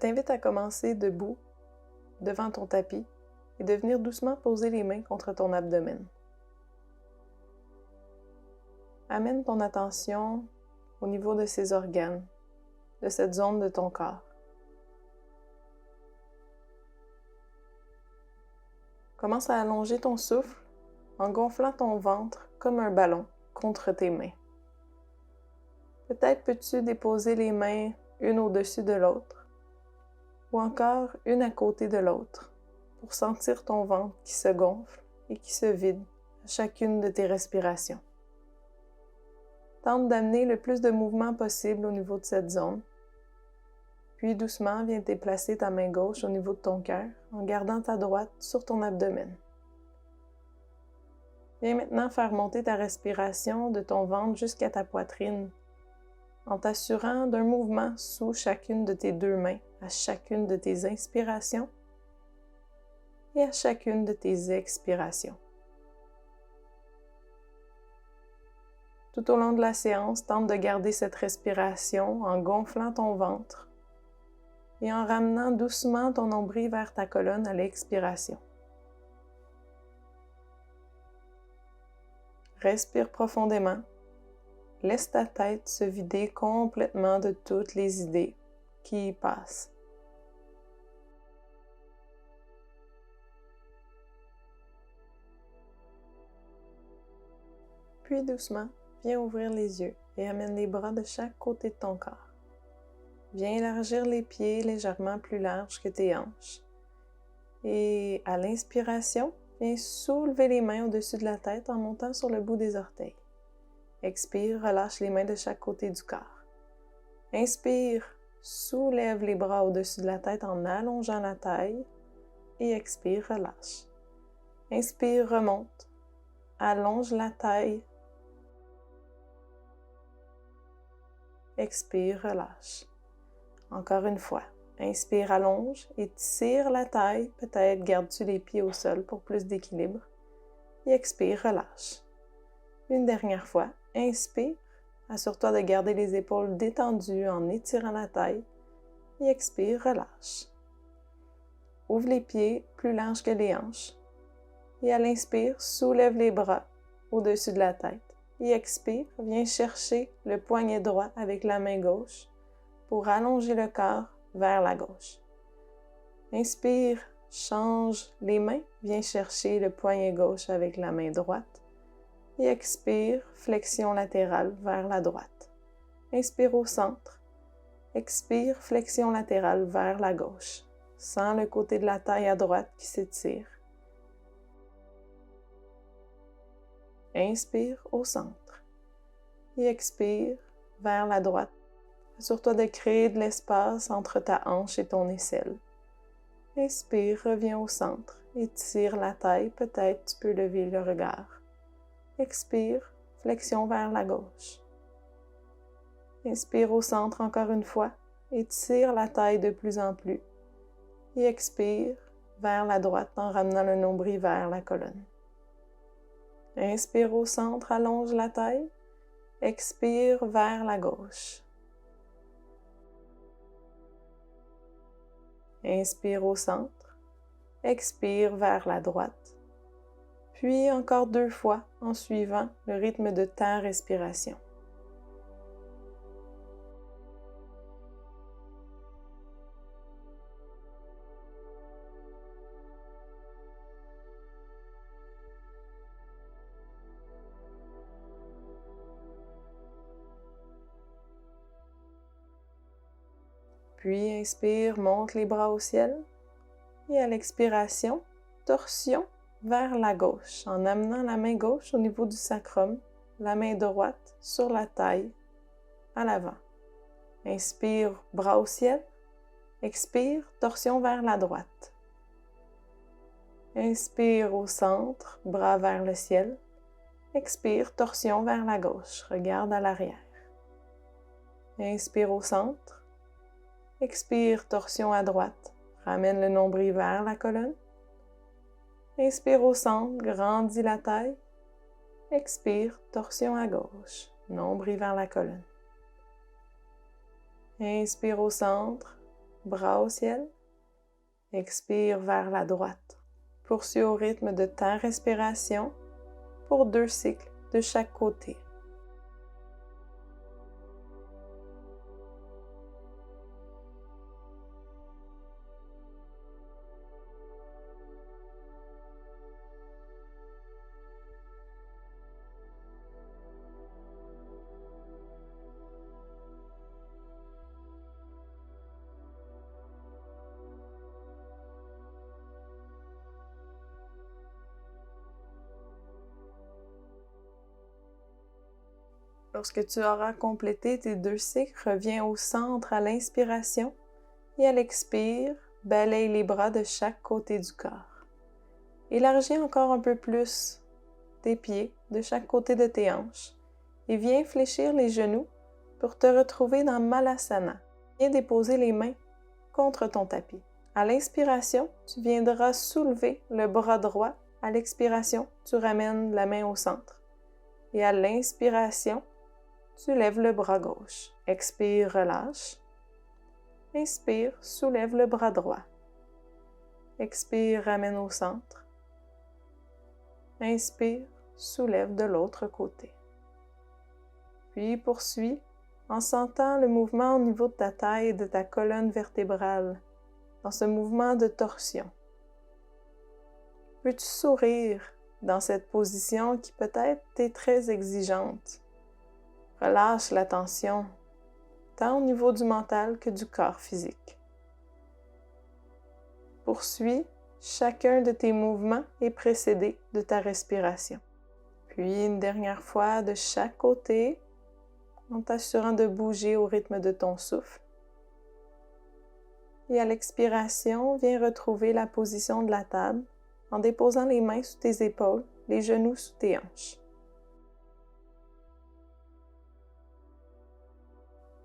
t'invite à commencer debout, devant ton tapis, et de venir doucement poser les mains contre ton abdomen. Amène ton attention au niveau de ces organes, de cette zone de ton corps. Commence à allonger ton souffle en gonflant ton ventre comme un ballon contre tes mains. Peut-être peux-tu déposer les mains une au-dessus de l'autre ou encore une à côté de l'autre pour sentir ton ventre qui se gonfle et qui se vide à chacune de tes respirations. Tente d'amener le plus de mouvement possible au niveau de cette zone. Puis doucement, viens déplacer ta main gauche au niveau de ton cœur en gardant ta droite sur ton abdomen. Viens maintenant faire monter ta respiration de ton ventre jusqu'à ta poitrine en t'assurant d'un mouvement sous chacune de tes deux mains à chacune de tes inspirations et à chacune de tes expirations. Tout au long de la séance, tente de garder cette respiration en gonflant ton ventre et en ramenant doucement ton nombril vers ta colonne à l'expiration. Respire profondément. Laisse ta tête se vider complètement de toutes les idées qui y passent. Puis doucement, viens ouvrir les yeux et amène les bras de chaque côté de ton corps. Viens élargir les pieds légèrement plus larges que tes hanches. Et à l'inspiration, viens soulever les mains au-dessus de la tête en montant sur le bout des orteils. Expire, relâche les mains de chaque côté du corps. Inspire, soulève les bras au-dessus de la tête en allongeant la taille. Et expire, relâche. Inspire, remonte. Allonge la taille. Expire, relâche. Encore une fois. Inspire, allonge et tire la taille. Peut-être gardes-tu les pieds au sol pour plus d'équilibre. Et expire, relâche. Une dernière fois. Inspire. Assure-toi de garder les épaules détendues en étirant la taille. Et expire, relâche. Ouvre les pieds plus larges que les hanches. Et à l'inspire, soulève les bras au-dessus de la tête. Et expire, viens chercher le poignet droit avec la main gauche pour allonger le corps vers la gauche. Inspire, change les mains, viens chercher le poignet gauche avec la main droite. Et expire, flexion latérale vers la droite. Inspire au centre. Expire, flexion latérale vers la gauche. Sens le côté de la taille à droite qui s'étire. Inspire au centre. Et expire vers la droite. Assure-toi de créer de l'espace entre ta hanche et ton aisselle. Inspire, reviens au centre. Étire la taille, peut-être tu peux lever le regard. Expire, flexion vers la gauche. Inspire au centre encore une fois. Étire la taille de plus en plus. Et expire vers la droite en ramenant le nombril vers la colonne. Inspire au centre, allonge la taille. Expire vers la gauche. Inspire au centre. Expire vers la droite. Puis encore 2 fois en suivant le rythme de ta respiration. Puis inspire, monte les bras au ciel. Et à l'expiration, torsion vers la gauche en amenant la main gauche au niveau du sacrum, la main droite sur la taille, à l'avant. Inspire, bras au ciel. Expire, torsion vers la droite. Inspire au centre, bras vers le ciel. Expire, torsion vers la gauche. Regarde à l'arrière. Inspire au centre. Expire, torsion à droite. Ramène le nombril vers la colonne. Inspire au centre, grandis la taille. Expire, torsion à gauche. Nombril vers la colonne. Inspire au centre. bras au ciel. Expire vers la droite. Poursuis au rythme de ta respiration pour 2 cycles de chaque côté. Lorsque tu auras complété tes 2 cycles, reviens au centre à l'inspiration et à l'expire, balaye les bras de chaque côté du corps. Élargis encore un peu plus tes pieds de chaque côté de tes hanches et viens fléchir les genoux pour te retrouver dans Malasana. Viens déposer les mains contre ton tapis. À l'inspiration, tu viendras soulever le bras droit. À l'expiration, tu ramènes la main au centre. Et à l'inspiration, tu lèves le bras gauche. Expire, relâche. Inspire, soulève le bras droit. Expire, ramène au centre. Inspire, soulève de l'autre côté. Puis poursuis en sentant le mouvement au niveau de ta taille et de ta colonne vertébrale, dans ce mouvement de torsion. Peux-tu sourire dans cette position qui peut-être t'est très exigeante? Relâche la tension, tant au niveau du mental que du corps physique. Poursuis chacun de tes mouvements et précédé de ta respiration. Puis une dernière fois de chaque côté, en t'assurant de bouger au rythme de ton souffle. Et à l'expiration, viens retrouver la position de la table en déposant les mains sous tes épaules, les genoux sous tes hanches.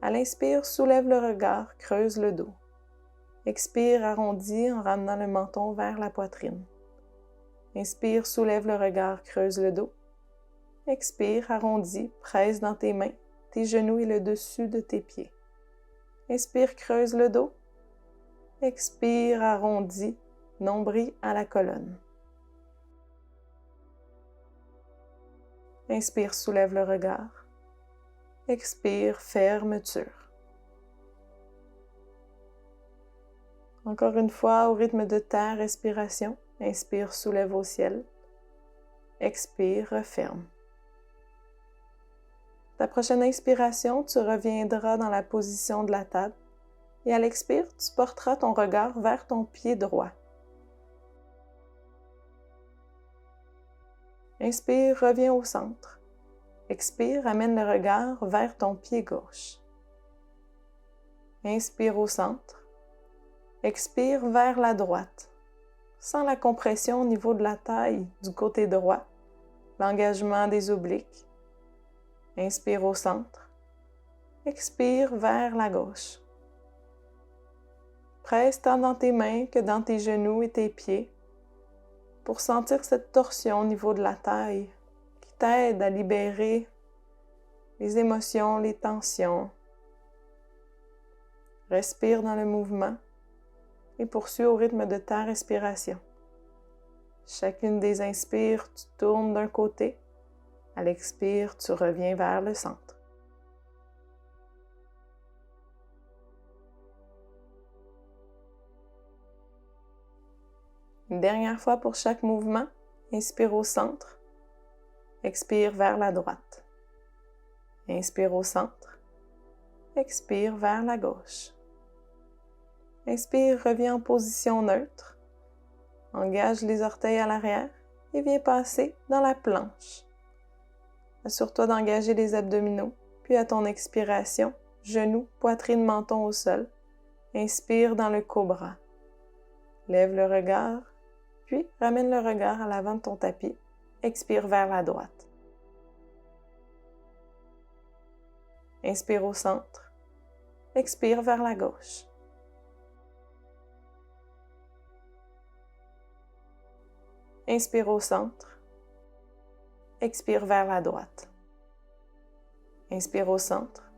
À l'inspire, soulève le regard, creuse le dos. Expire, arrondis en ramenant le menton vers la poitrine. Inspire, soulève le regard, creuse le dos. Expire, arrondis, presse dans tes mains, tes genoux et le dessus de tes pieds. Inspire, creuse le dos. Expire, arrondis, nombril à la colonne. Inspire, soulève le regard. Expire, fermeture. Encore une fois, au rythme de ta respiration, inspire, soulève au ciel. Expire, referme. Ta prochaine inspiration, tu reviendras dans la position de la table et à l'expire, tu porteras ton regard vers ton pied droit. Inspire, reviens au centre. Expire, amène le regard vers ton pied gauche. Inspire au centre. Expire vers la droite. Sens la compression au niveau de la taille du côté droit, l'engagement des obliques. Inspire au centre. Expire vers la gauche. Presse tant dans tes mains que dans tes genoux et tes pieds pour sentir cette torsion au niveau de la taille qui t'aide à libérer les émotions, les tensions. Respire dans le mouvement et poursuis au rythme de ta respiration. Chacune des inspires, tu tournes d'un côté. À l'expire, tu reviens vers le centre. Une dernière fois pour chaque mouvement, inspire au centre. Expire vers la droite. Inspire au centre. Expire vers la gauche. Inspire, reviens en position neutre. Engage les orteils à l'arrière et viens passer dans la planche. Assure-toi d'engager les abdominaux, puis à ton expiration, genoux, poitrine, menton au sol. Inspire dans le cobra. Lève le regard, puis ramène le regard à l'avant de ton tapis. Expire vers la droite. Inspire au centre. Expire vers la gauche. Inspire au centre. Expire vers la droite. Inspire au centre.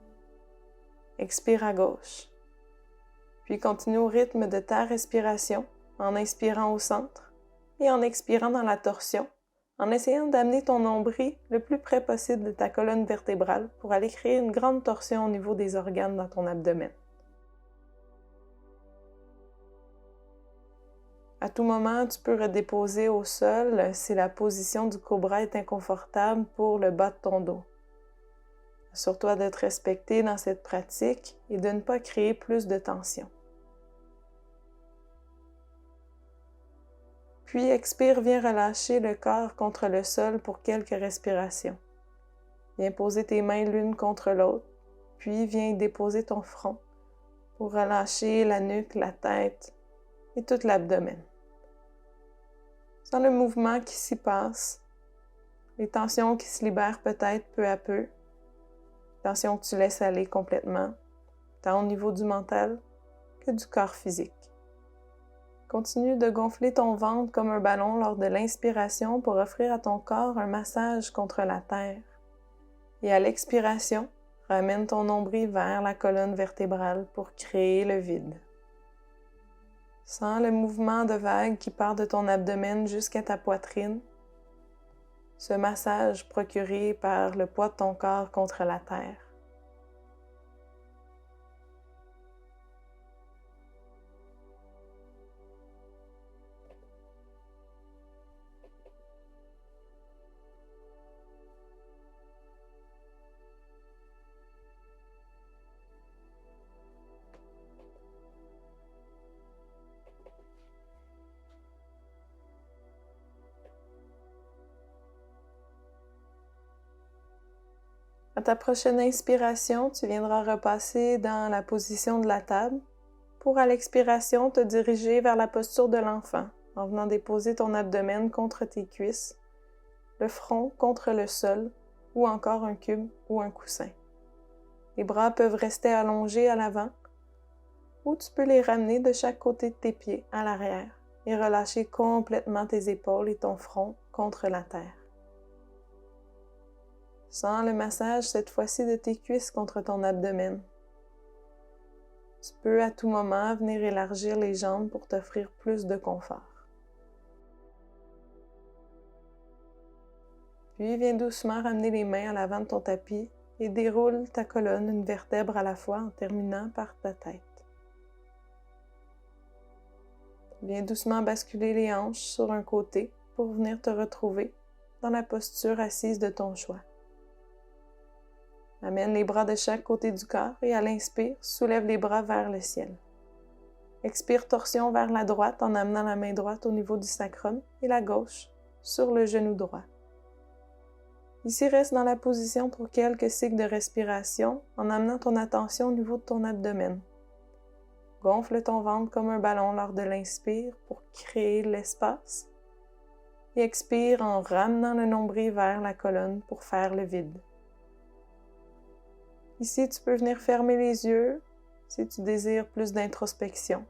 Expire à gauche. Puis continue au rythme de ta respiration, en inspirant au centre et en expirant dans la torsion, en essayant d'amener ton nombril le plus près possible de ta colonne vertébrale pour aller créer une grande torsion au niveau des organes dans ton abdomen. À tout moment, tu peux redéposer au sol si la position du cobra est inconfortable pour le bas de ton dos. Assure-toi de te respecter dans cette pratique et de ne pas créer plus de tension. Puis expire, viens relâcher le corps contre le sol pour quelques respirations. Viens poser tes mains l'une contre l'autre, puis viens déposer ton front pour relâcher la nuque, la tête et tout l'abdomen. Sens le mouvement qui s'y passe, les tensions qui se libèrent peut-être peu à peu, tensions que tu laisses aller complètement, tant au niveau du mental que du corps physique. Continue de gonfler ton ventre comme un ballon lors de l'inspiration pour offrir à ton corps un massage contre la terre. Et à l'expiration, ramène ton nombril vers la colonne vertébrale pour créer le vide. Sens le mouvement de vague qui part de ton abdomen jusqu'à ta poitrine. Ce massage procuré par le poids de ton corps contre la terre. À ta prochaine inspiration, tu viendras repasser dans la position de la table pour, à l'expiration, te diriger vers la posture de l'enfant en venant déposer ton abdomen contre tes cuisses, le front contre le sol ou encore un cube ou un coussin. Les bras peuvent rester allongés à l'avant ou tu peux les ramener de chaque côté de tes pieds à l'arrière et relâcher complètement tes épaules et ton front contre la terre. Sens le massage cette fois-ci de tes cuisses contre ton abdomen. Tu peux à tout moment venir élargir les jambes pour t'offrir plus de confort. Puis viens doucement ramener les mains à l'avant de ton tapis et déroule ta colonne une vertèbre à la fois en terminant par ta tête. Viens doucement basculer les hanches sur un côté pour venir te retrouver dans la posture assise de ton choix. Amène les bras de chaque côté du corps et à l'inspire, soulève les bras vers le ciel. Expire, torsion vers la droite en amenant la main droite au niveau du sacrum et la gauche sur le genou droit. Ici, reste dans la position pour quelques cycles de respiration en amenant ton attention au niveau de ton abdomen. Gonfle ton ventre comme un ballon lors de l'inspire pour créer de l'espace et expire en ramenant le nombril vers la colonne pour faire le vide. Ici, tu peux venir fermer les yeux si tu désires plus d'introspection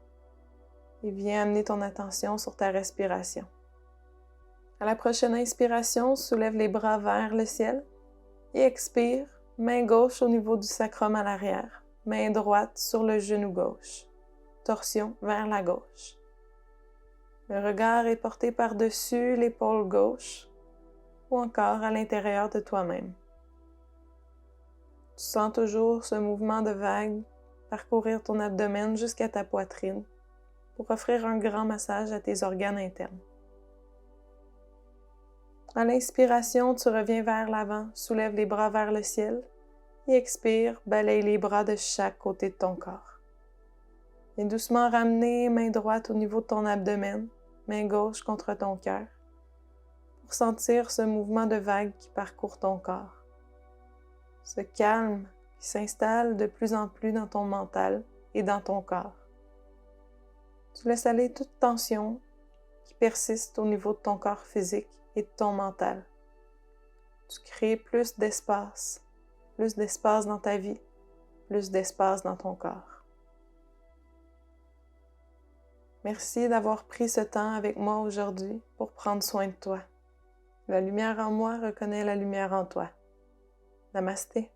et viens amener ton attention sur ta respiration. À la prochaine inspiration, soulève les bras vers le ciel et expire, main gauche au niveau du sacrum à l'arrière, main droite sur le genou gauche, torsion vers la gauche. Le regard est porté par-dessus l'épaule gauche ou encore à l'intérieur de toi-même. Tu sens toujours ce mouvement de vague parcourir ton abdomen jusqu'à ta poitrine pour offrir un grand massage à tes organes internes. À l'inspiration, tu reviens vers l'avant, soulève les bras vers le ciel et expire, balaye les bras de chaque côté de ton corps. Viens doucement ramener main droite au niveau de ton abdomen, main gauche contre ton cœur pour sentir ce mouvement de vague qui parcourt ton corps. Ce calme qui s'installe de plus en plus dans ton mental et dans ton corps. Tu laisses aller toute tension qui persiste au niveau de ton corps physique et de ton mental. Tu crées plus d'espace dans ta vie, plus d'espace dans ton corps. Merci d'avoir pris ce temps avec moi aujourd'hui pour prendre soin de toi. La lumière en moi reconnaît la lumière en toi. Namasté.